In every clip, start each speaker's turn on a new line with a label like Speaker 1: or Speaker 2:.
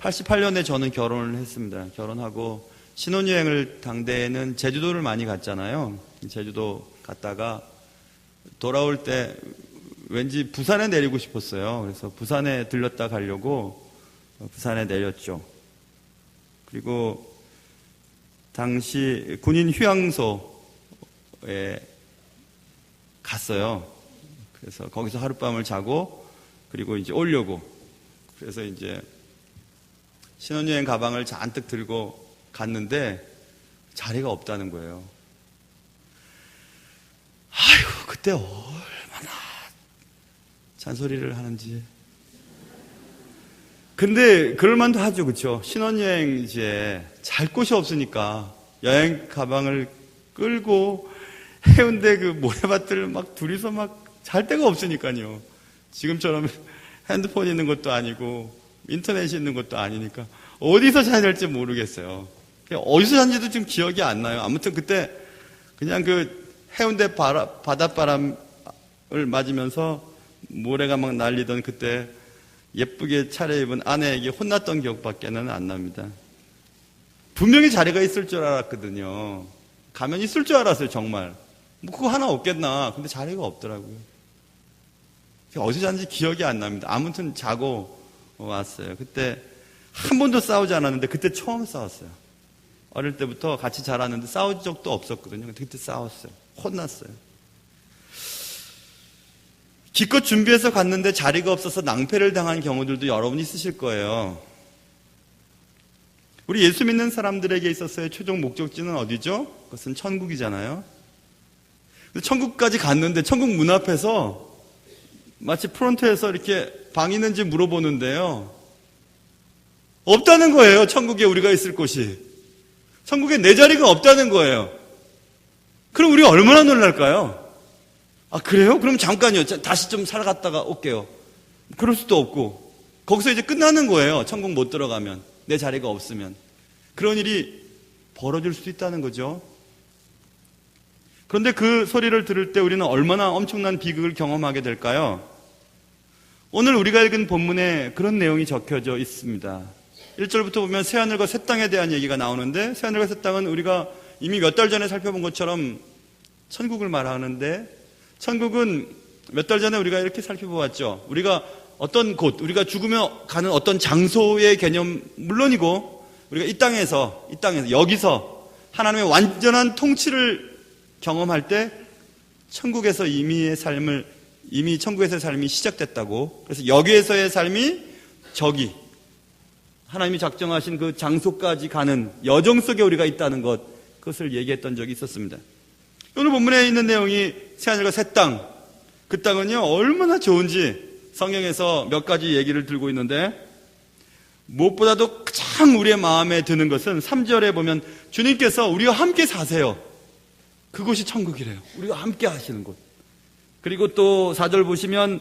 Speaker 1: 88년에 저는 결혼을 했습니다. 결혼하고 신혼여행을 당대에는 제주도를 많이 갔잖아요. 제주도 갔다가 돌아올 때 왠지 부산에 내리고 싶었어요. 그래서 부산에 들렸다 가려고 부산에 내렸죠. 그리고 당시 군인 휴양소에 갔어요. 그래서 거기서 하룻밤을 자고 그리고 이제 오려고. 그래서 이제 신혼여행 가방을 잔뜩 들고 갔는데 자리가 없다는 거예요. 아이고, 그때 얼마나 잔소리를 하는지. 근데 그럴만도 하죠, 그렇죠? 신혼여행지에 잘 곳이 없으니까 여행 가방을 끌고 해운대 그 모래밭을 막 둘이서 막 잘 데가 없으니까요. 지금처럼 핸드폰 있는 것도 아니고 인터넷이 있는 것도 아니니까 어디서 자야 될지 모르겠어요. 어디서 잔지도 지금 기억이 안 나요. 아무튼 그때 그냥 그 해운대 바닷바람을 맞으면서 모래가 막 날리던 그때 예쁘게 차려입은 아내에게 혼났던 기억밖에는 안 납니다. 분명히 자리가 있을 줄 알았거든요. 가면 있을 줄 알았어요, 정말. 뭐 그거 하나 없겠나. 근데 자리가 없더라고요. 어디서 잤는지 기억이 안 납니다. 아무튼 자고 왔어요. 그때 한 번도 싸우지 않았는데 그때 처음 싸웠어요. 어릴 때부터 같이 자랐는데 싸운 적도 없었거든요. 근데 그때 싸웠어요. 혼났어요. 기껏 준비해서 갔는데 자리가 없어서 낭패를 당한 경우들도 여러분 있으실 거예요. 우리 예수 믿는 사람들에게 있어서의 최종 목적지는 어디죠? 그것은 천국이잖아요. 천국까지 갔는데 천국 문 앞에서 마치 프론트에서 이렇게 방 있는지 물어보는데요. 없다는 거예요. 천국에 우리가 있을 곳이. 천국에 내 자리가 없다는 거예요. 그럼 우리가 얼마나 놀랄까요? 아, 그래요? 그럼 잠깐요. 다시 좀 살아갔다가 올게요. 그럴 수도 없고. 거기서 이제 끝나는 거예요. 천국 못 들어가면. 내 자리가 없으면. 그런 일이 벌어질 수도 있다는 거죠. 그런데 그 소리를 들을 때 우리는 얼마나 엄청난 비극을 경험하게 될까요? 오늘 우리가 읽은 본문에 그런 내용이 적혀져 있습니다. 1절부터 보면 새하늘과 새 땅에 대한 얘기가 나오는데 새하늘과 새 땅은 우리가 이미 몇 달 전에 살펴본 것처럼 천국을 말하는데 천국은 몇 달 전에 우리가 이렇게 살펴보았죠. 우리가 어떤 곳, 우리가 죽으며 가는 어떤 장소의 개념 물론이고 우리가 이 땅에서 여기서 하나님의 완전한 통치를 경험할 때 천국에서 이미 천국에서의 삶이 시작됐다고. 그래서 여기에서의 삶이 저기 하나님이 작정하신 그 장소까지 가는 여정 속에 우리가 있다는 것, 그것을 얘기했던 적이 있었습니다. 오늘 본문에 있는 내용이 새하늘과 새 땅, 그 땅은요 얼마나 좋은지 성경에서 몇 가지 얘기를 들고 있는데 무엇보다도 가장 우리의 마음에 드는 것은 3절에 보면 주님께서 우리와 함께 사세요. 그곳이 천국이래요. 우리가 함께 하시는 곳. 그리고 또 4절 보시면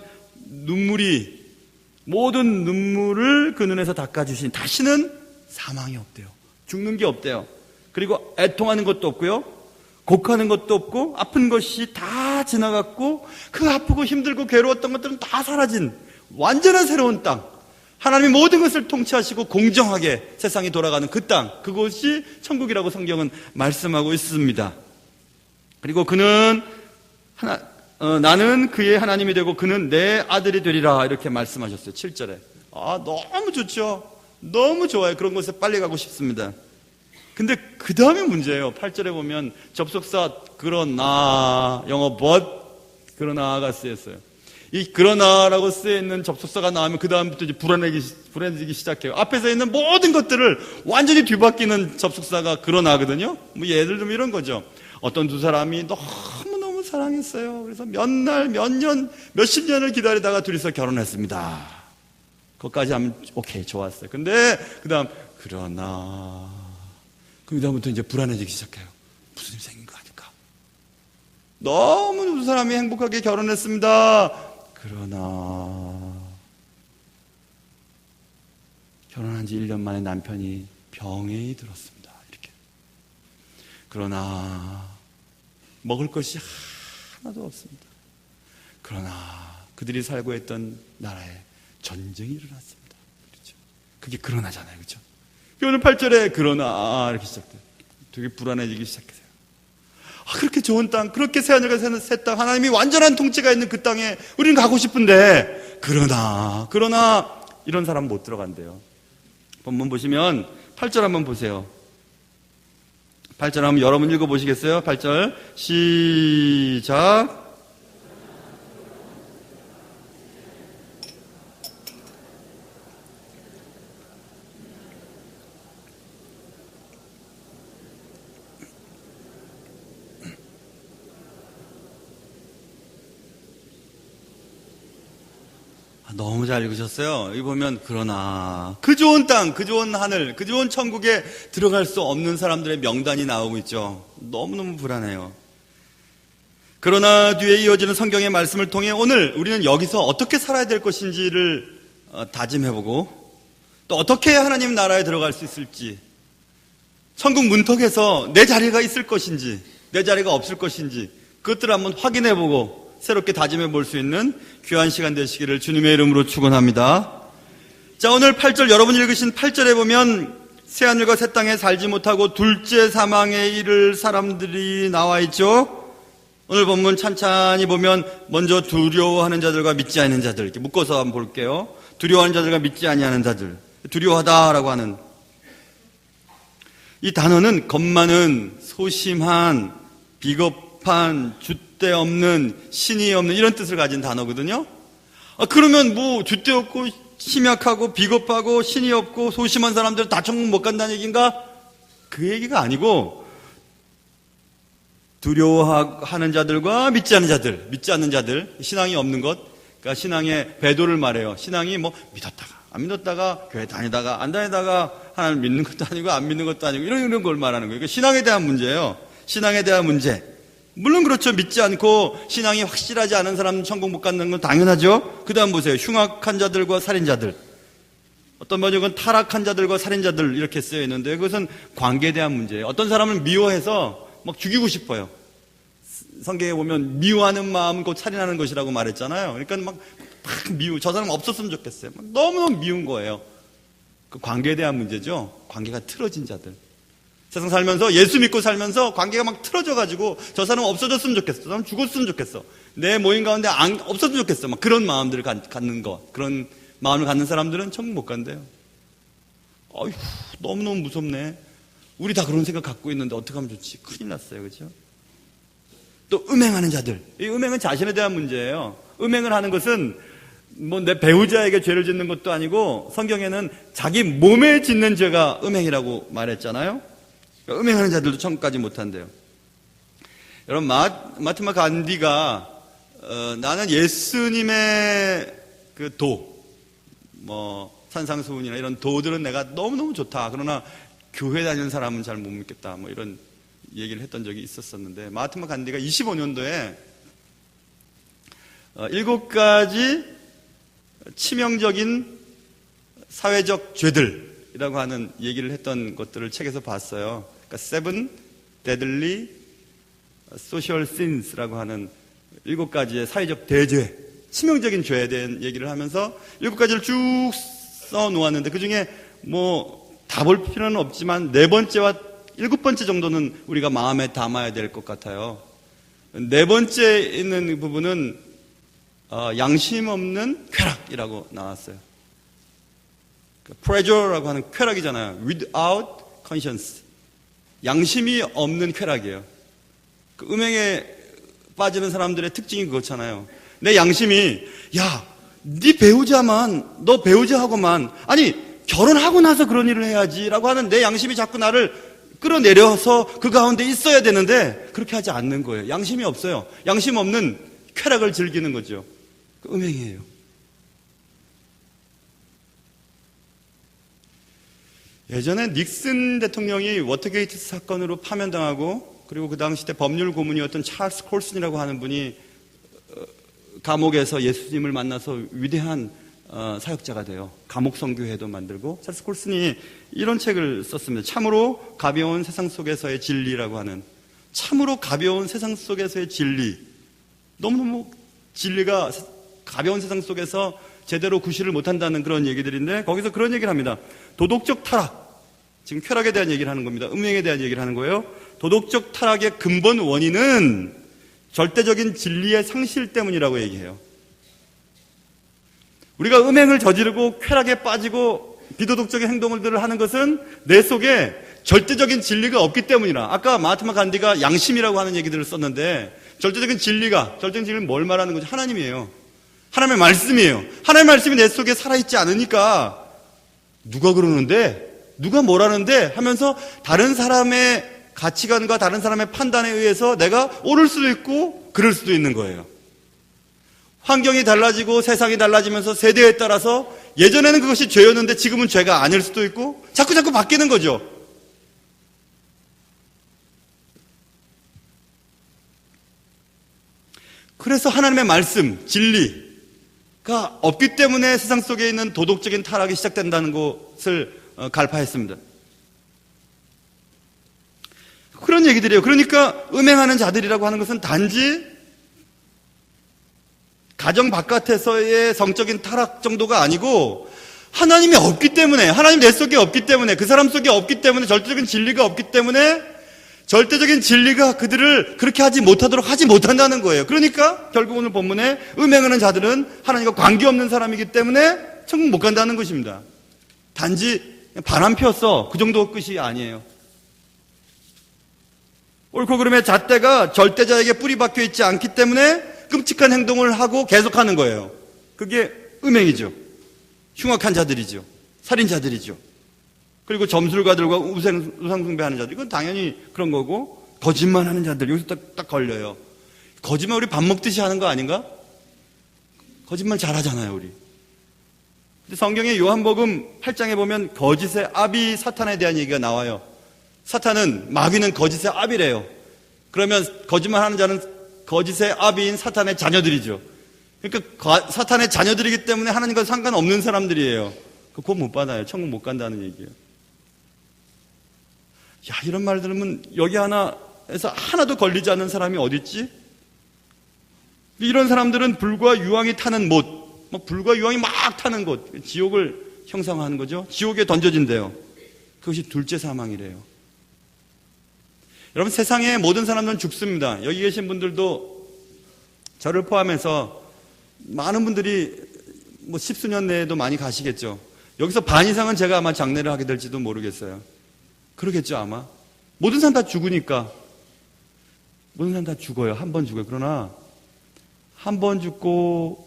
Speaker 1: 모든 눈물을 그 눈에서 닦아주신, 다시는 사망이 없대요. 죽는 게 없대요. 그리고 애통하는 것도 없고요. 곡하는 것도 없고 아픈 것이 다 지나갔고 그 아프고 힘들고 괴로웠던 것들은 다 사라진 완전한 새로운 땅. 하나님이 모든 것을 통치하시고 공정하게 세상이 돌아가는 그 땅, 그곳이 천국이라고 성경은 말씀하고 있습니다. 그리고 그는 나는 그의 하나님이 되고 그는 내 아들이 되리라 이렇게 말씀하셨어요. 7절에. 너무 좋죠. 너무 좋아요. 그런 곳에 빨리 가고 싶습니다. 근데 그 다음에 문제예요. 8절에 보면 접속사 그러나, 영어 but 그러나가 쓰였어요. 이 그러나라고 쓰여있는 접속사가 나오면 그 다음부터 이제 불안해지기 시작해요. 앞에서 있는 모든 것들을 완전히 뒤바뀌는 접속사가 그러나거든요. 뭐 예를 들면 이런 거죠. 어떤 두 사람이 너무너무 사랑했어요. 그래서 몇 날, 몇 년, 몇십 년을 기다리다가 둘이서 결혼했습니다. 그것까지 하면 오케이, 좋았어요. 근데 그 다음 그러나, 그 다음부터 이제 불안해지기 시작해요. 무슨 일이 생긴 거 아닐까? 너무 두 사람이 행복하게 결혼했습니다. 그러나 결혼한 지 1년 만에 남편이 병에 들었습니다. 이렇게. 그러나 먹을 것이 하나도 없습니다. 그러나 그들이 살고 있던 나라에 전쟁이 일어났습니다. 그렇죠. 그게 그러나잖아요. 그렇죠? 오늘 8절에 그러나 이렇게 시작돼요. 되게 불안해지기 시작해요. 그렇게 좋은 땅, 그렇게 새하늘과 새 땅, 하나님이 완전한 통치가 있는 그 땅에 우리는 가고 싶은데 그러나 이런 사람 못 들어간대요. 본문 보시면 8절 한번 보세요. 8절 한번 여러분 읽어보시겠어요? 8절 시작. 너무 잘 읽으셨어요. 여기 보면 그러나 그 좋은 땅, 그 좋은 하늘, 그 좋은 천국에 들어갈 수 없는 사람들의 명단이 나오고 있죠. 너무너무 불안해요. 그러나 뒤에 이어지는 성경의 말씀을 통해 오늘 우리는 여기서 어떻게 살아야 될 것인지를 다짐해보고 또 어떻게 하나님 나라에 들어갈 수 있을지, 천국 문턱에서 내 자리가 있을 것인지 내 자리가 없을 것인지 그것들을 한번 확인해보고 새롭게 다짐해 볼 수 있는 귀한 시간 되시기를 주님의 이름으로 축원합니다. 자, 오늘 8절 여러분이 읽으신 8절에 보면 새하늘과 새 땅에 살지 못하고 둘째 사망에 이를 사람들이 나와 있죠. 오늘 본문 찬찬히 보면 먼저 두려워하는 자들과 믿지 않는 자들, 이렇게 묶어서 한번 볼게요. 두려워하는 자들과 믿지 아니하는 자들, 두려워하다라고 하는 이 단어는 겁 많은, 소심한, 비겁한, 줏대 없는, 신이 없는 이런 뜻을 가진 단어거든요. 그러면 뭐 줏대 없고 심약하고 비겁하고 신이 없고 소심한 사람들은 다 천국 못 간다는 얘기인가? 그 얘기가 아니고 두려워하는 자들과 믿지 않는 자들, 믿지 않는 자들, 신앙이 없는 것, 그러니까 신앙의 배도를 말해요. 신앙이 뭐 믿었다가 안 믿었다가 교회 다니다가 안 다니다가 하나님 믿는 것도 아니고 안 믿는 것도 아니고 이런 걸 말하는 거예요. 그러니까 신앙에 대한 문제예요. 신앙에 대한 문제. 물론 그렇죠. 믿지 않고 신앙이 확실하지 않은 사람은 천국 못 가는 건 당연하죠. 그 다음 보세요. 흉악한 자들과 살인자들. 어떤 번역은 타락한 자들과 살인자들 이렇게 쓰여 있는데 그것은 관계에 대한 문제예요. 어떤 사람을 미워해서 막 죽이고 싶어요. 성경에 보면 미워하는 마음은 곧 살인하는 것이라고 말했잖아요. 그러니까 막 저 사람 없었으면 좋겠어요. 너무너무 미운 거예요. 그 관계에 대한 문제죠. 관계가 틀어진 자들. 세상 살면서 예수 믿고 살면서 관계가 막 틀어져가지고 저 사람 없어졌으면 좋겠어. 저 사람 죽었으면 좋겠어. 내 모임 가운데 없어졌으면 좋겠어. 막 그런 마음들을 갖는 거. 그런 마음을 갖는 사람들은 천국 못 간대요. 어휴, 너무너무 무섭네. 우리 다 그런 생각 갖고 있는데 어떻게 하면 좋지? 큰일 났어요. 그렇죠? 또 음행하는 자들. 이 음행은 자신에 대한 문제예요. 음행을 하는 것은 뭐 내 배우자에게 죄를 짓는 것도 아니고 성경에는 자기 몸에 짓는 죄가 음행이라고 말했잖아요. 그러니까 음행하는 자들도 천국까지 못한대요. 여러분 마하트마 간디가 나는 예수님의 그 산상수훈이나 이런 도들은 내가 너무너무 좋다. 그러나 교회 다니는 사람은 잘 못 믿겠다. 뭐 이런 얘기를 했던 적이 있었었는데 마하트마 간디가 25년도에 7가지 치명적인 사회적 죄들이라고 하는 얘기를 했던 것들을 책에서 봤어요. 그러니까 Seven Deadly Social Sins라고 하는 7가지의 사회적 대죄, 치명적인 죄에 대한 얘기를 하면서 7가지를 쭉 써놓았는데 그 중에 뭐 다 볼 필요는 없지만 4번째와 7번째 정도는 우리가 마음에 담아야 될 것 같아요. 4번째 있는 부분은 양심 없는 쾌락이라고 나왔어요. pleasure라고 하는 쾌락이잖아요. without conscience. 양심이 없는 쾌락이에요. 그 음행에 빠지는 사람들의 특징이 그렇잖아요. 내 양심이 네 배우자만, 너 배우자하고만, 아니 결혼하고 나서 그런 일을 해야지라고 하는 내 양심이 자꾸 나를 끌어내려서 그 가운데 있어야 되는데 그렇게 하지 않는 거예요. 양심이 없어요. 양심 없는 쾌락을 즐기는 거죠. 그 음행이에요. 예전에 닉슨 대통령이 워터게이트 사건으로 파면당하고 그리고 그 당시 때 법률 고문이었던 찰스 콜슨이라고 하는 분이 감옥에서 예수님을 만나서 위대한 사역자가 돼요. 감옥 선교회도 만들고 찰스 콜슨이 이런 책을 썼습니다. 참으로 가벼운 세상 속에서의 진리라고 하는 참으로 가벼운 세상 속에서의 진리. 너무너무 진리가 가벼운 세상 속에서 제대로 구실을 못한다는 그런 얘기들인데, 거기서 그런 얘기를 합니다. 도덕적 타락, 지금 쾌락에 대한 얘기를 하는 겁니다. 음행에 대한 얘기를 하는 거예요. 도덕적 타락의 근본 원인은 절대적인 진리의 상실 때문이라고 얘기해요. 우리가 음행을 저지르고 쾌락에 빠지고 비도덕적인 행동들을 하는 것은 내 속에 절대적인 진리가 없기 때문이라. 아까 마하트마 간디가 양심이라고 하는 얘기들을 썼는데, 절대적인 진리는 뭘 말하는 거죠? 하나님이에요. 하나님의 말씀이에요. 하나님의 말씀이 내 속에 살아있지 않으니까 누가 그러는데, 누가 뭐라는데 하면서 다른 사람의 가치관과 다른 사람의 판단에 의해서 내가 옳을 수도 있고 그럴 수도 있는 거예요. 환경이 달라지고 세상이 달라지면서 세대에 따라서 예전에는 그것이 죄였는데 지금은 죄가 아닐 수도 있고 자꾸 바뀌는 거죠. 그래서 하나님의 말씀, 진리가 없기 때문에 세상 속에 있는 도덕적인 타락이 시작된다는 것을 갈파했습니다. 그런 얘기들이에요. 그러니까 음행하는 자들이라고 하는 것은 단지 가정 바깥에서의 성적인 타락 정도가 아니고 하나님이 없기 때문에, 하나님 내 속에 없기 때문에, 그 사람 속에 없기 때문에, 절대적인 진리가 없기 때문에 절대적인 진리가 그들을 그렇게 하지 못하도록 하지 못한다는 거예요. 그러니까 결국 오늘 본문에 음행하는 자들은 하나님과 관계없는 사람이기 때문에 천국 못 간다는 것입니다. 단지 바람 피웠어, 그 정도 끝이 아니에요. 옳고 그름의 잣대가 절대자에게 뿌리 박혀 있지 않기 때문에 끔찍한 행동을 하고 계속하는 거예요. 그게 음행이죠. 흉악한 자들이죠. 살인자들이죠. 그리고 점술가들과 우상숭배하는 자들, 이건 당연히 그런 거고, 거짓말하는 자들, 여기서 딱 걸려요. 거짓말 우리 밥 먹듯이 하는 거 아닌가? 거짓말 잘하잖아요, 우리. 근데 성경의 요한복음 8장에 보면 거짓의 아비 사탄에 대한 얘기가 나와요. 마귀는 거짓의 아비래요. 그러면 거짓말하는 자는 거짓의 아비인 사탄의 자녀들이죠. 그러니까 사탄의 자녀들이기 때문에 하나님과 상관없는 사람들이에요. 그거 못 받아요. 천국 못 간다는 얘기예요. 야, 이런 말 들으면 여기 하나에서 하나도 걸리지 않는 사람이 어디 있지? 이런 사람들은 불과 유황이 타는 못, 불과 유황이 막 타는 곳, 지옥을 형상화하는 거죠. 지옥에 던져진대요. 그것이 둘째 사망이래요. 여러분, 세상의 모든 사람들은 죽습니다. 여기 계신 분들도 저를 포함해서 많은 분들이 십수년 내에도 많이 가시겠죠. 여기서 반 이상은 제가 아마 장례를 하게 될지도 모르겠어요. 그러겠죠, 아마. 모든 사람 다 죽으니까. 모든 사람 다 죽어요. 한 번 죽어요. 그러나 한 번 죽고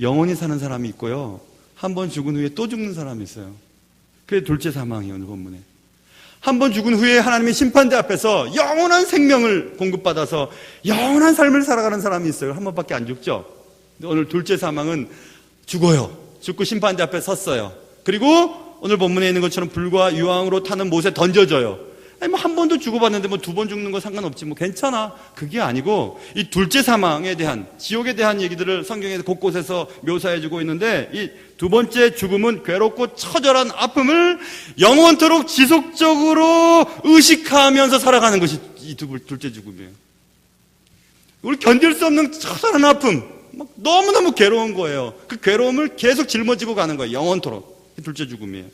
Speaker 1: 영원히 사는 사람이 있고요. 한 번 죽은 후에 또 죽는 사람이 있어요. 그게 둘째 사망이에요, 오늘 본문에. 한 번 죽은 후에 하나님의 심판대 앞에서 영원한 생명을 공급받아서 영원한 삶을 살아가는 사람이 있어요. 한 번밖에 안 죽죠. 근데 오늘 둘째 사망은 죽어요. 죽고 심판대 앞에 섰어요. 그리고 오늘 본문에 있는 것처럼 불과 유황으로 타는 못에 던져져요. 한 번도 죽어봤는데 두 번 죽는 거 상관없지, 괜찮아. 그게 아니고 이 둘째 사망에 대한, 지옥에 대한 얘기들을 성경에 곳곳에서 묘사해주고 있는데, 이 두 번째 죽음은 괴롭고 처절한 아픔을 영원토록 지속적으로 의식하면서 살아가는 것이 이 둘째 죽음이에요. 우리 견딜 수 없는 처절한 아픔, 너무너무 괴로운 거예요. 그 괴로움을 계속 짊어지고 가는 거예요. 영원토록. 둘째 죽음이에요.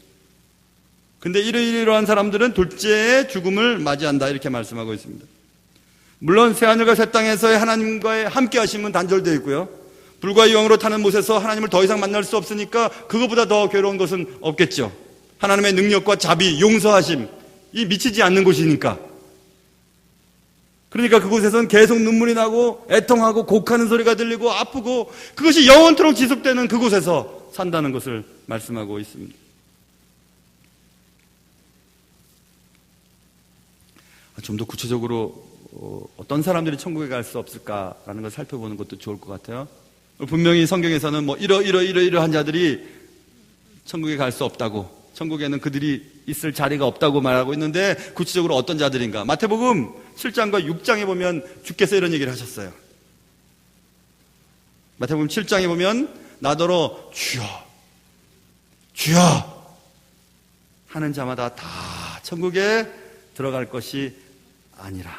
Speaker 1: 근데 이러한 사람들은 둘째의 죽음을 맞이한다, 이렇게 말씀하고 있습니다. 물론 새하늘과 새 땅에서의 하나님과의 함께 하심은 단절되어 있고요. 불과 유황으로 타는 못에서 하나님을 더 이상 만날 수 없으니까 그거보다 더 괴로운 것은 없겠죠. 하나님의 능력과 자비, 용서하심, 이 미치지 않는 곳이니까. 그러니까 그곳에서는 계속 눈물이 나고 애통하고 곡하는 소리가 들리고 아프고, 그것이 영원토록 지속되는 그곳에서 산다는 것을 말씀하고 있습니다. 좀 더 구체적으로 어떤 사람들이 천국에 갈 수 없을까라는 걸 살펴보는 것도 좋을 것 같아요. 분명히 성경에서는 이러한 자들이 천국에 갈 수 없다고, 천국에는 그들이 있을 자리가 없다고 말하고 있는데, 구체적으로 어떤 자들인가? 마태복음 7장과 6장에 보면 주께서 이런 얘기를 하셨어요. 마태복음 7장에 보면 나더러 주여 주여 하는 자마다 다 천국에 들어갈 것이 아니라.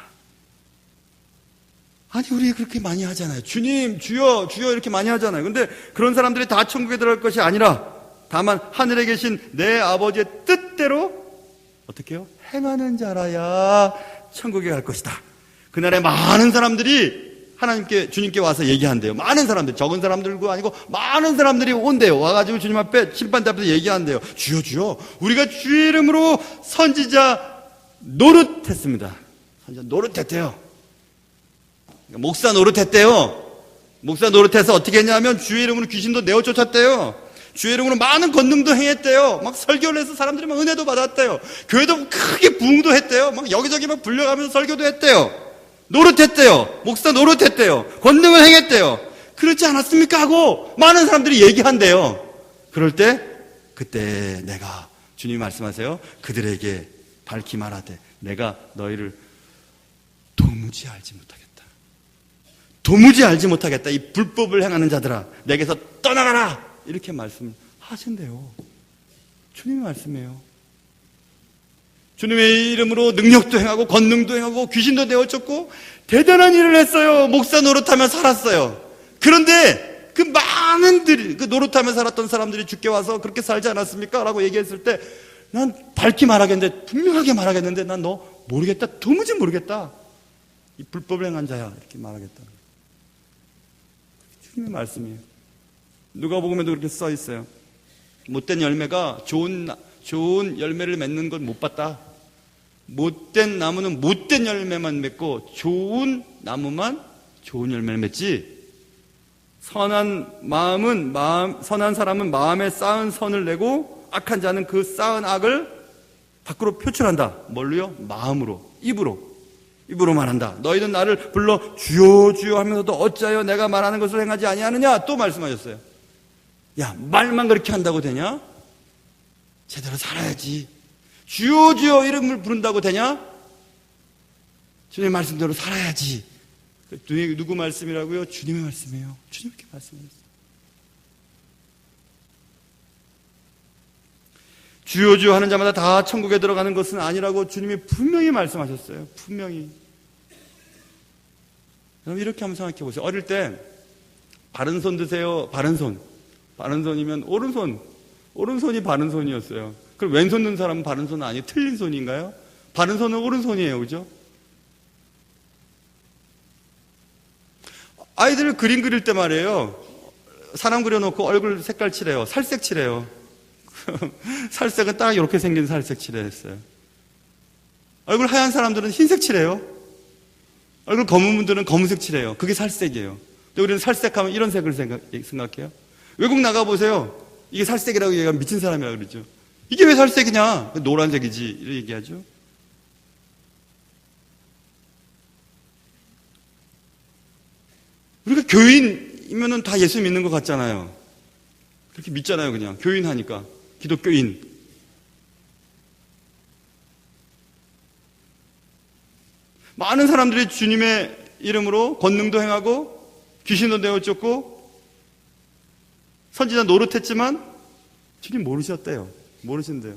Speaker 1: 아니, 우리 그렇게 많이 하잖아요. 주님, 주여, 주여 이렇게 많이 하잖아요. 근데 그런 사람들이 다 천국에 들어갈 것이 아니라 다만 하늘에 계신 내 아버지의 뜻대로 어떻게 해요? 행하는 자라야 천국에 갈 것이다. 그날에 많은 사람들이 하나님께, 주님께 와서 얘기한대요. 많은 사람들, 적은 사람들도 아니고 많은 사람들이 온대요. 와가지고 주님 앞에, 심판대 앞에서 얘기한대요. 주여, 주여, 우리가 주의 이름으로 선지자 노릇했습니다. 선지자 노릇했대요. 목사 노릇했대요. 목사 노릇해서 어떻게 했냐면 주의 이름으로 귀신도 내어 쫓았대요. 주의 이름으로 많은 권능도 행했대요. 막 설교를 해서 사람들이 막 은혜도 받았대요. 교회도 크게 부흥도 했대요. 막 여기저기 막 불려가면서 설교도 했대요. 노릇했대요. 목사 노릇했대요. 권능을 행했대요. 그렇지 않았습니까? 하고 많은 사람들이 얘기한대요. 그럴 때 그때 내가, 주님이 말씀하세요, 그들에게 밝히 말하되 내가 너희를 도무지 알지 못하겠다. 도무지 알지 못하겠다. 이 불법을 행하는 자들아, 내게서 떠나가라. 이렇게 말씀하신대요. 주님의 말씀이에요. 주님의 이름으로 능력도 행하고 권능도 행하고 귀신도 내어쫓고 대단한 일을 했어요. 목사 노릇하며 살았어요. 그런데 그 많은 그 노릇하며 살았던 사람들이 주께 와서 그렇게 살지 않았습니까? 라고 얘기했을 때 난 밝히 말하겠는데, 분명하게 말하겠는데 난 너 모르겠다. 도무지 모르겠다. 이 불법을 행한 자야. 이렇게 말하겠다. 주님의 말씀이에요. 누가복음에도 그렇게 써 있어요. 못된 열매가 좋은 열매를 맺는 건 못 봤다. 못된 나무는 못된 열매만 맺고 좋은 나무만 좋은 열매를 맺지. 선한 사람은 마음에 쌓은 선을 내고 악한 자는 그 쌓은 악을 밖으로 표출한다. 뭘로요? 마음으로, 입으로 말한다. 너희는 나를 불러 주여 주여 하면서도 어찌하여 내가 말하는 것을 행하지 아니하느냐? 또 말씀하셨어요. 야, 말만 그렇게 한다고 되냐? 제대로 살아야지. 주여 주여 이름을 부른다고 되냐? 주님의 말씀대로 살아야지. 누구 말씀이라고요? 주님의 말씀이에요. 주님께 말씀하셨어요. 주여 주여 하는 자마다 다 천국에 들어가는 것은 아니라고 주님이 분명히 말씀하셨어요. 분명히. 여러분, 이렇게 한번 생각해 보세요. 어릴 때 바른 손 드세요. 바른 손이면 오른손이 바른 손이었어요. 그럼 왼손 든 사람은 바른 손은 아니에요? 틀린 손인가요? 바른 손은 오른손이에요. 그죠? 아이들 그림 그릴 때 말이에요. 사람 그려놓고 얼굴 색깔 칠해요. 살색 칠해요. 살색은 딱 이렇게 생긴 살색 칠했어요. 얼굴 하얀 사람들은 흰색 칠해요. 얼굴 검은 분들은 검은색 칠해요. 그게 살색이에요. 근데 우리는 살색하면 이런 색을 생각해요. 외국 나가보세요. 이게 살색이라고 얘기하면 미친 사람이라고 그러죠. 이게 왜 살색이냐? 노란색이지. 이렇게 얘기하죠. 우리가 교인이면은 다 예수 믿는 것 같잖아요. 그렇게 믿잖아요, 그냥. 교인 하니까. 기독교인. 많은 사람들이 주님의 이름으로 권능도 행하고 귀신도 내어쫓고 선지자 노릇했지만 주님 모르셨대요. 모르신대요.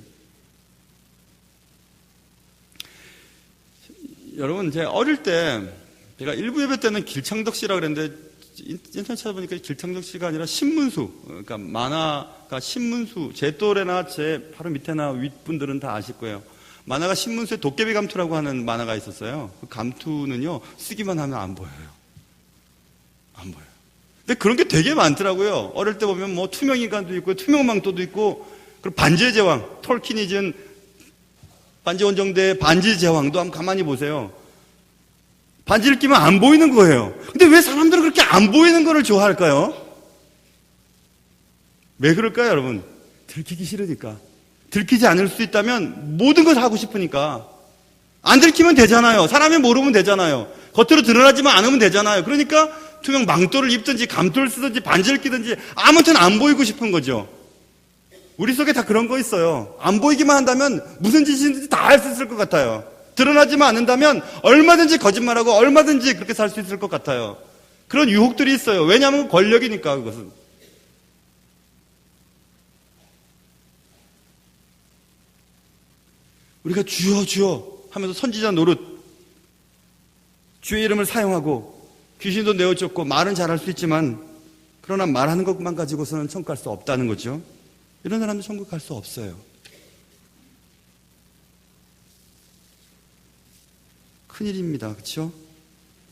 Speaker 1: 여러분, 제가 어릴 때, 제가 일부 예배 때는 길창덕 씨라고 그랬는데 인터넷 찾아보니까 길창덕 씨가 아니라 신문수, 그러니까 만화가 신문수, 제 또래나 제 바로 밑에나 윗분들은 다 아실 거예요. 만화가 신문수에 도깨비 감투라고 하는 만화가 있었어요. 그 감투는요, 쓰기만 하면 안 보여요. 안 보여요. 근데 그런 게 되게 많더라고요. 어릴 때 보면 뭐 투명인간도 있고 투명망토도 있고, 그리고 반지의 제왕, 톨킨이 지은 반지원정대의 반지의 제왕도 한번 가만히 보세요. 반지를 끼면 안 보이는 거예요. 근데 왜 사람들은 그렇게 안 보이는 거를 좋아할까요? 왜 그럴까요, 여러분? 들키기 싫으니까. 들키지 않을 수 있다면 모든 걸 하고 싶으니까. 안 들키면 되잖아요. 사람이 모르면 되잖아요. 겉으로 드러나지만 않으면 되잖아요. 그러니까 투명 망토를 입든지 감토를 쓰든지 반지를 끼든지 아무튼 안 보이고 싶은 거죠. 우리 속에 다 그런 거 있어요. 안 보이기만 한다면 무슨 짓인지 다 할 수 있을 것 같아요. 드러나지만 않는다면 얼마든지 거짓말하고 얼마든지 그렇게 살 수 있을 것 같아요. 그런 유혹들이 있어요. 왜냐하면 권력이니까. 그것은. 우리가 주여 주여 하면서 선지자 노릇, 주의 이름을 사용하고 귀신도 내어쫓고 말은 잘할 수 있지만 그러나 말하는 것만 가지고서는 천국 갈 수 없다는 거죠. 이런 사람은 천국 갈 수 없어요. 큰일입니다. 그렇죠?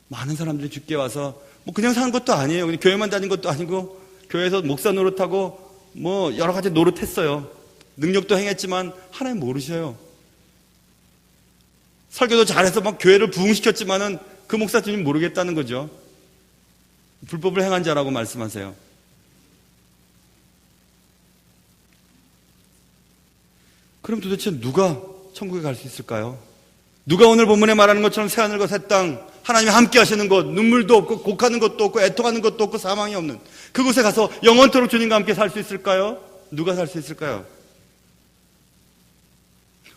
Speaker 1: 많은 사람들이 죽게 와서 뭐 그냥 사는 것도 아니에요. 그냥 교회만 다닌 것도 아니고 교회에서 목사 노릇하고 뭐 여러 가지 노릇했어요. 능력도 행했지만 하나님 모르셔요. 설교도 잘해서 막 교회를 부흥시켰지만은 그 목사 주님 모르겠다는 거죠. 불법을 행한 자라고 말씀하세요. 그럼 도대체 누가 천국에 갈 수 있을까요? 누가 오늘 본문에 말하는 것처럼 새하늘과 새 땅, 하나님이 함께 하시는 곳, 눈물도 없고 곡하는 것도 없고 애통하는 것도 없고 사망이 없는 그곳에 가서 영원토록 주님과 함께 살 수 있을까요? 누가 살 수 있을까요?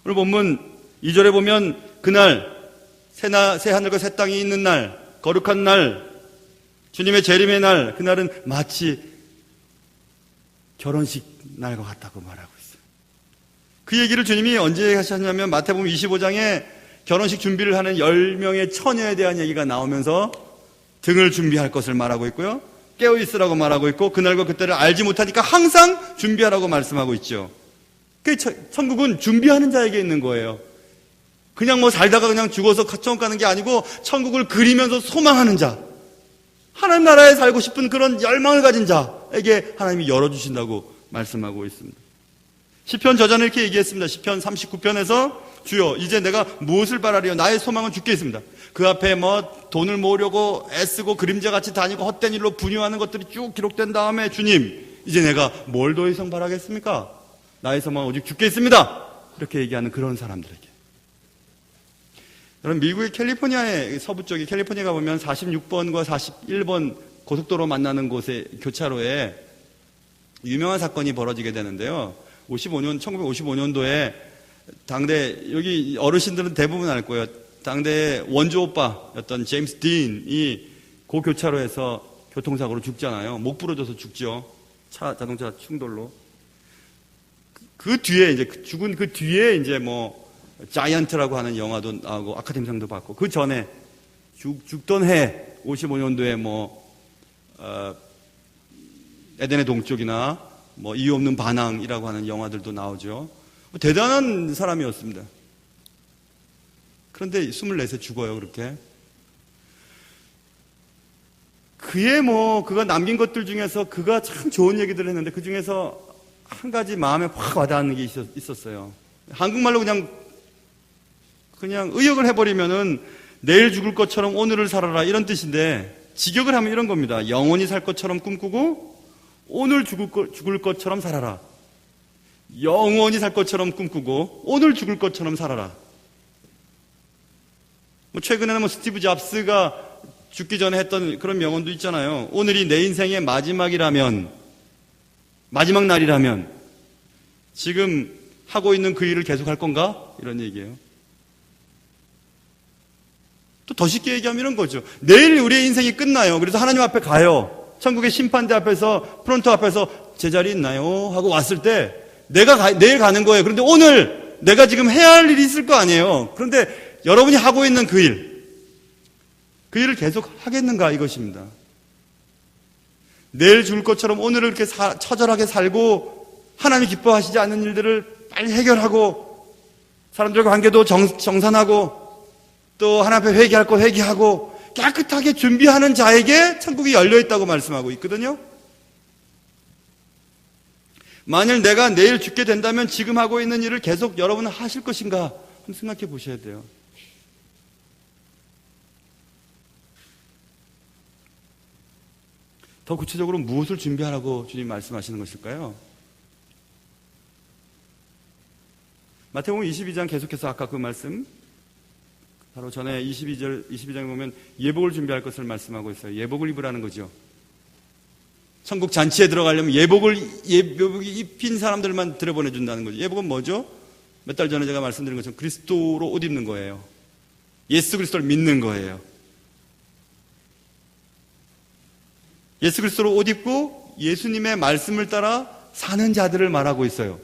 Speaker 1: 오늘 본문 2절에 보면 그날 새하늘과 새 땅이 있는 날, 거룩한 날, 주님의 재림의 날, 그날은 마치 결혼식 날과 같다고 말하고 있어요. 그 얘기를 주님이 언제 하셨냐면 마태복음 25장에 결혼식 준비를 하는 10명의 처녀에 대한 얘기가 나오면서 등을 준비할 것을 말하고 있고요. 깨어있으라고 말하고 있고 그날과 그때를 알지 못하니까 항상 준비하라고 말씀하고 있죠. 천국은 준비하는 자에게 있는 거예요. 그냥 뭐 살다가 그냥 죽어서 천국 가는 게 아니고 천국을 그리면서 소망하는 자, 하나님 나라에 살고 싶은 그런 열망을 가진 자에게 하나님이 열어주신다고 말씀하고 있습니다. 시편 저자는 이렇게 얘기했습니다. 시편 39편에서 주여 이제 내가 무엇을 바라리요? 나의 소망은 주께 있습니다. 그 앞에 뭐 돈을 모으려고 애쓰고 그림자같이 다니고 헛된 일로 분유하는 것들이 쭉 기록된 다음에 주님 이제 내가 뭘 더 이상 바라겠습니까? 나의 소망은 오직 주께 있습니다. 이렇게 얘기하는 그런 사람들에게. 여러분 미국의 캘리포니아의 서부 쪽에 캘리포니아가 보면 46번과 41번 고속도로 만나는 곳의 교차로에 유명한 사건이 벌어지게 되는데요. 1955년도에 당대 여기 어르신들은 대부분 알 거예요. 당대 원조 오빠였던 제임스 딘이 그 교차로에서 교통사고로 죽잖아요. 목 부러져서 죽죠. 자동차 충돌로. 그 뒤에 이제 죽은 그 뒤에 이제 뭐 자이언트라고 하는 영화도 나오고 아카데미상도 받고 그 전에 죽던 해 55년도에 뭐 에덴의 동쪽이나 뭐 이유 없는 반항이라고 하는 영화들도 나오죠. 대단한 사람이었습니다. 그런데 24세 죽어요, 그렇게. 그가 남긴 것들 중에서 그가 참 좋은 얘기들을 했는데 그 중에서 한 가지 마음에 확 와닿는 게 있었어요. 한국말로 그냥 의역을 해버리면은 내일 죽을 것처럼 오늘을 살아라 이런 뜻인데 직역을 하면 이런 겁니다. 영원히 살 것처럼 꿈꾸고 오늘 죽을 것처럼 살아라. 영원히 살 것처럼 꿈꾸고 오늘 죽을 것처럼 살아라. 최근에는 스티브 잡스가 죽기 전에 했던 그런 명언도 있잖아요. 오늘이 내 인생의 마지막 날이라면 지금 하고 있는 그 일을 계속 할 건가? 이런 얘기예요. 또 더 쉽게 얘기하면 이런 거죠. 내일 우리의 인생이 끝나요. 그래서 하나님 앞에 가요. 천국의 심판대 앞에서 프론트 앞에서 제자리 있나요? 하고 왔을 때 내일 가는 거예요. 그런데 오늘 내가 지금 해야 할 일이 있을 거 아니에요. 그런데 여러분이 하고 있는 그 일을 계속 하겠는가 이것입니다. 내일 죽을 것처럼 오늘을 이렇게 처절하게 살고 하나님이 기뻐하시지 않는 일들을 빨리 해결하고 사람들과 관계도 정산하고 또 하나님 앞에 회개할 거 회개하고 깨끗하게 준비하는 자에게 천국이 열려있다고 말씀하고 있거든요. 만일 내가 내일 죽게 된다면 지금 하고 있는 일을 계속 여러분은 하실 것인가 한번 생각해 보셔야 돼요. 더 구체적으로 무엇을 준비하라고 주님 말씀하시는 것일까요? 마태복음 22장 계속해서 아까 그 말씀 바로 전에 22장에 보면 예복을 준비할 것을 말씀하고 있어요. 예복을 입으라는 거죠. 천국 잔치에 들어가려면 예복을 입힌 사람들만 들여보내준다는 거죠. 예복은 뭐죠? 몇 달 전에 제가 말씀드린 것처럼 그리스도로 옷 입는 거예요. 예수 그리스도를 믿는 거예요. 예수 그리스도로 옷 입고 예수님의 말씀을 따라 사는 자들을 말하고 있어요.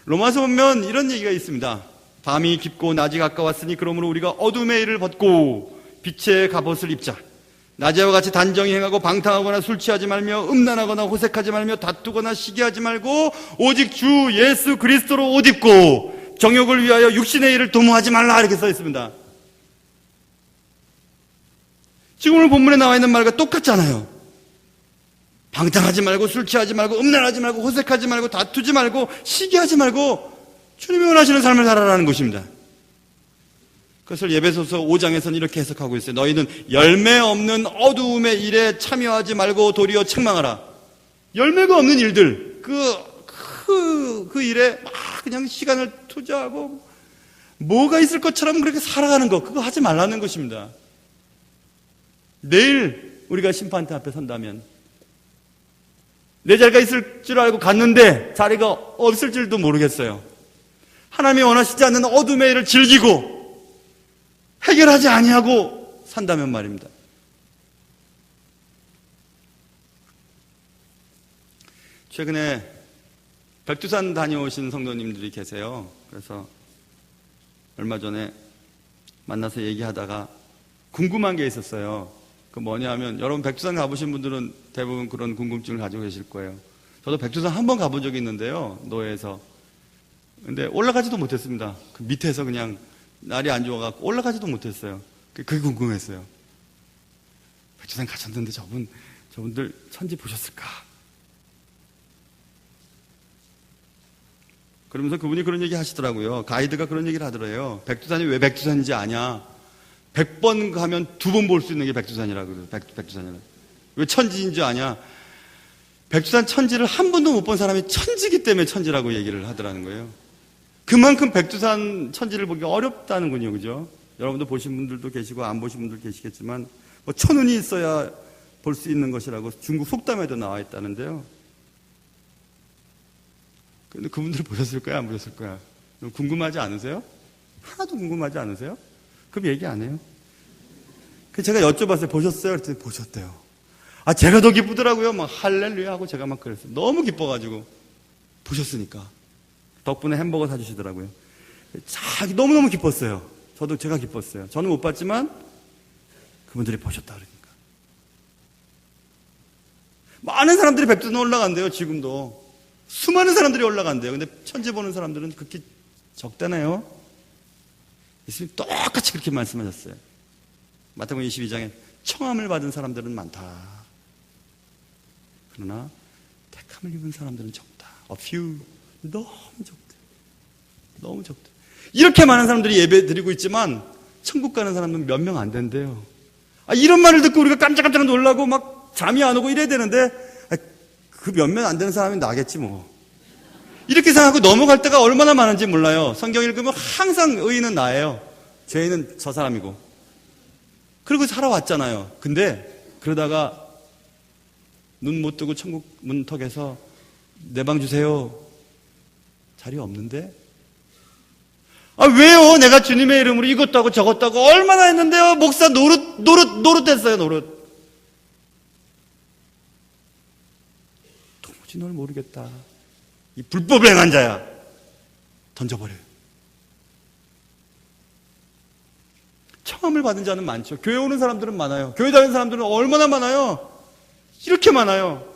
Speaker 1: 로마서 보면 이런 얘기가 있습니다. 밤이 깊고 낮이 가까웠으니 그러므로 우리가 어둠의 일을 벗고 빛의 갑옷을 입자. 낮에와 같이 단정히 행하고 방탕하거나 술 취하지 말며 음란하거나 호색하지 말며 다투거나 시기하지 말고 오직 주 예수 그리스도로 옷 입고 정욕을 위하여 육신의 일을 도모하지 말라 이렇게 써 있습니다. 지금 오늘 본문에 나와 있는 말과 똑같잖아요. 방탕하지 말고 술 취하지 말고 음란하지 말고 호색하지 말고 다투지 말고 시기하지 말고 주님이 원하시는 삶을 살아라는 것입니다. 그것을 에베소서 5장에서는 이렇게 해석하고 있어요. 너희는 열매 없는 어두움의 일에 참여하지 말고 도리어 책망하라. 열매가 없는 일들, 그 일에 막 그냥 시간을 투자하고 뭐가 있을 것처럼 그렇게 살아가는 거, 그거 하지 말라는 것입니다. 내일 우리가 심판대 앞에 선다면 내 자리가 있을 줄 알고 갔는데 자리가 없을 줄도 모르겠어요. 하나님이 원하시지 않는 어둠의 일을 즐기고 해결하지 아니하고 산다면 말입니다. 최근에 백두산 다녀오신 성도님들이 계세요. 그래서 얼마 전에 만나서 얘기하다가 궁금한 게 있었어요. 그 뭐냐 하면 여러분 백두산 가보신 분들은 대부분 그런 궁금증을 가지고 계실 거예요. 저도 백두산 한 번 가본 적이 있는데요. 노회에서. 근데 올라가지도 못했습니다. 그 밑에서 그냥 날이 안 좋아갖고 올라가지도 못했어요. 그게 궁금했어요. 백두산 가셨는데 저분들 천지 보셨을까? 그러면서 그분이 그런 얘기 하시더라고요. 가이드가 그런 얘기를 하더래요. 백두산이 왜 백두산인지 아냐? 100번 가면 2번 볼 수 있는 게 백두산이라고 그래요. 백두산이라고. 왜 천지인 줄 아냐? 백두산 천지를 한 번도 못 본 사람이 천지기 때문에 천지라고 얘기를 하더라는 거예요. 그만큼 백두산 천지를 보기 어렵다는군요. 그죠? 여러분도 보신 분들도 계시고 안 보신 분들 계시겠지만 뭐 천운이 있어야 볼 수 있는 것이라고 중국 속담에도 나와 있다는데요. 근데 그분들 보셨을 거야? 안 보셨을 거야? 궁금하지 않으세요? 하나도 궁금하지 않으세요? 그럼 얘기 안 해요. 제가 여쭤봤어요. 보셨어요? 그랬더니 보셨대요. 아, 제가 더 기쁘더라고요. 막 할렐루야 하고 제가 막 그랬어요. 너무 기뻐가지고. 보셨으니까. 덕분에 햄버거 사주시더라고요. 너무너무 기뻤어요. 제가 기뻤어요. 저는 못 봤지만 그분들이 보셨다 그러니까. 많은 사람들이 백두산 올라간대요. 지금도. 수많은 사람들이 올라간대요. 근데 천지 보는 사람들은 그렇게 적다네요. 예수님 똑같이 그렇게 말씀하셨어요. 마태복음 22장에 청함을 받은 사람들은 많다. 그러나 택함을 입은 사람들은 적다. A few. 너무 적대. 너무 적대. 이렇게 많은 사람들이 예배 드리고 있지만 천국 가는 사람은 몇 명 안 된대요. 이런 말을 듣고 우리가 깜짝깜짝 놀라고 막 잠이 안 오고 이래야 되는데 그 몇 명 안 되는 사람이 나겠지 뭐. 이렇게 생각하고 넘어갈 때가 얼마나 많은지 몰라요. 성경 읽으면 항상 의인은 나예요. 죄인은 저 사람이고. 그리고 살아왔잖아요. 근데 그러다가 눈 못 뜨고 천국 문턱에서 내 방 주세요. 자리 없는데? 왜요? 내가 주님의 이름으로 이것도 하고 저것도 하고 얼마나 했는데요? 목사 노릇했어요, 노릇. 도무지 널 모르겠다. 이 불법을 행한 자야. 던져버려요. 청함을 받은 자는 많죠. 교회 오는 사람들은 많아요. 교회 다니는 사람들은 얼마나 많아요? 이렇게 많아요.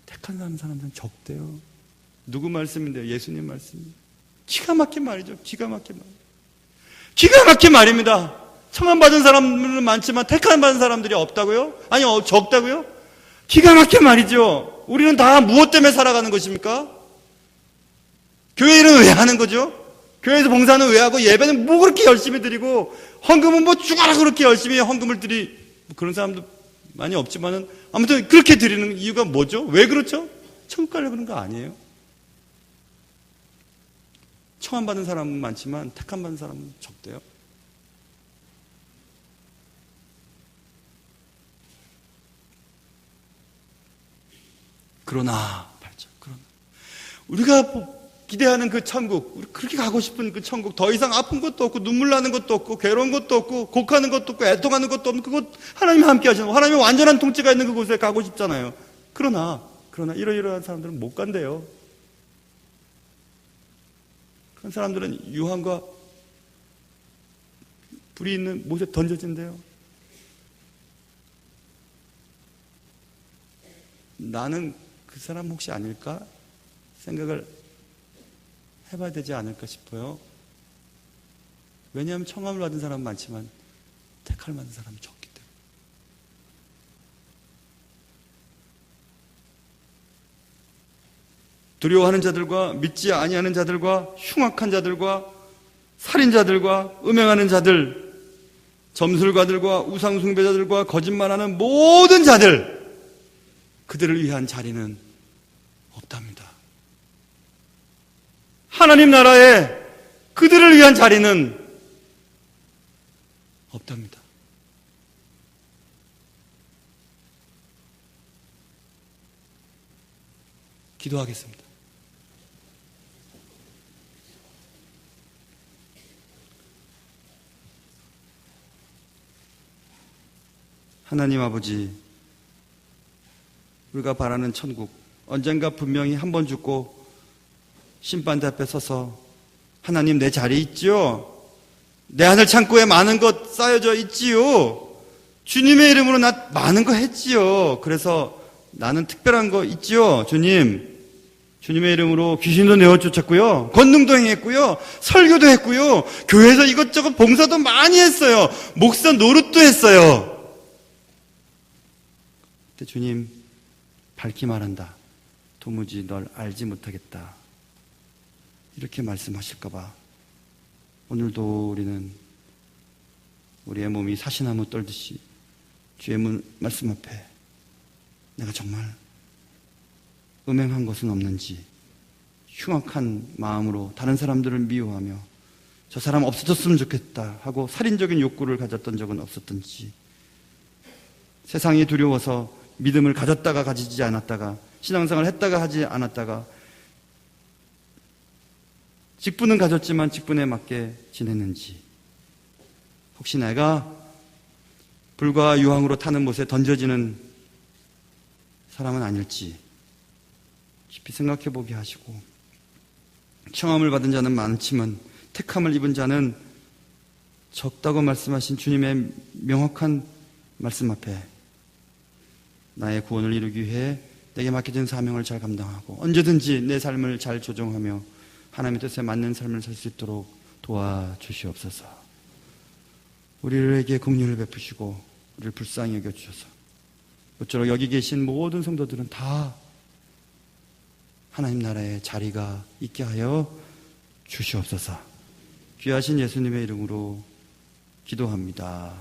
Speaker 1: 택한 사람들은 적대요. 누구 말씀인데요? 예수님 말씀입니다. 기가 막힌 말이죠. 기가 막힌 말. 기가 막힌 말입니다. 청함 받은 사람들은 많지만 택함 받은 사람들이 없다고요? 아니, 적다고요? 기가 막힌 말이죠. 우리는 다 무엇 때문에 살아가는 것입니까? 교회 일은 왜 하는 거죠? 교회에서 봉사는 왜 하고 예배는 뭐 그렇게 열심히 드리고 헌금은 뭐 죽어라 그렇게 열심히 헌금을 그런 사람도 많이 없지만은 아무튼 그렇게 드리는 이유가 뭐죠? 왜 그렇죠? 천국 가려고 그런 거 아니에요? 청함 받은 사람은 많지만 택함 받은 사람은 적대요. 그러나 우리가 기대하는 그 천국, 그렇게 가고 싶은 그 천국, 더 이상 아픈 것도 없고 눈물 나는 것도 없고 괴로운 것도 없고 곡하는 것도 없고 애통하는 것도 없는 그곳, 하나님이 함께 하시는 하나님의 완전한 통치가 있는 그곳에 가고 싶잖아요. 그러나 이러이러한 사람들은 못 간대요. 그런 사람들은 유황과 불이 있는 못에 던져진대요. 나는 그 사람 혹시 아닐까? 생각을 해봐야 되지 않을까 싶어요. 왜냐하면 청함을 받은 사람은 많지만 택할 받은 사람이 적기 때문에. 두려워하는 자들과 믿지 아니하는 자들과 흉악한 자들과 살인자들과 음행하는 자들, 점술가들과 우상숭배자들과 거짓말하는 모든 자들, 그들을 위한 자리는 없답니다. 하나님 나라에 그들을 위한 자리는 없답니다. 기도하겠습니다. 하나님 아버지, 우리가 바라는 천국, 언젠가 분명히 한 번 죽고 심판대 앞에 서서 하나님 내 자리 있지요? 내 하늘 창고에 많은 것 쌓여져 있지요? 주님의 이름으로 나 많은 거 했지요? 그래서 나는 특별한 거 있지요? 주님의 이름으로 귀신도 내어 쫓았고요, 권능도 행했고요, 설교도 했고요, 교회에서 이것저것 봉사도 많이 했어요, 목사 노릇도 했어요. 근데 주님, 밝히 말한다. 도무지 널 알지 못하겠다. 이렇게 말씀하실까봐 오늘도 우리는 우리의 몸이 사시나무 떨듯이 주의 말씀 앞에 내가 정말 음행한 것은 없는지, 흉악한 마음으로 다른 사람들을 미워하며 저 사람 없어졌으면 좋겠다 하고 살인적인 욕구를 가졌던 적은 없었던지, 세상이 두려워서 믿음을 가졌다가 가지지 않았다가, 신앙생활을 했다가 하지 않았다가, 직분은 가졌지만 직분에 맞게 지냈는지, 혹시 내가 불과 유황으로 타는 못에 던져지는 사람은 아닐지 깊이 생각해 보게 하시고, 청함을 받은 자는 많지만 택함을 입은 자는 적다고 말씀하신 주님의 명확한 말씀 앞에 나의 구원을 이루기 위해 내게 맡겨진 사명을 잘 감당하고 언제든지 내 삶을 잘 조정하며 하나님의 뜻에 맞는 삶을 살 수 있도록 도와주시옵소서. 우리에게 긍휼을 베푸시고 우리를 불쌍히 여겨주셔서 모쪼록 여기 계신 모든 성도들은 다 하나님 나라에 자리가 있게 하여 주시옵소서. 귀하신 예수님의 이름으로 기도합니다.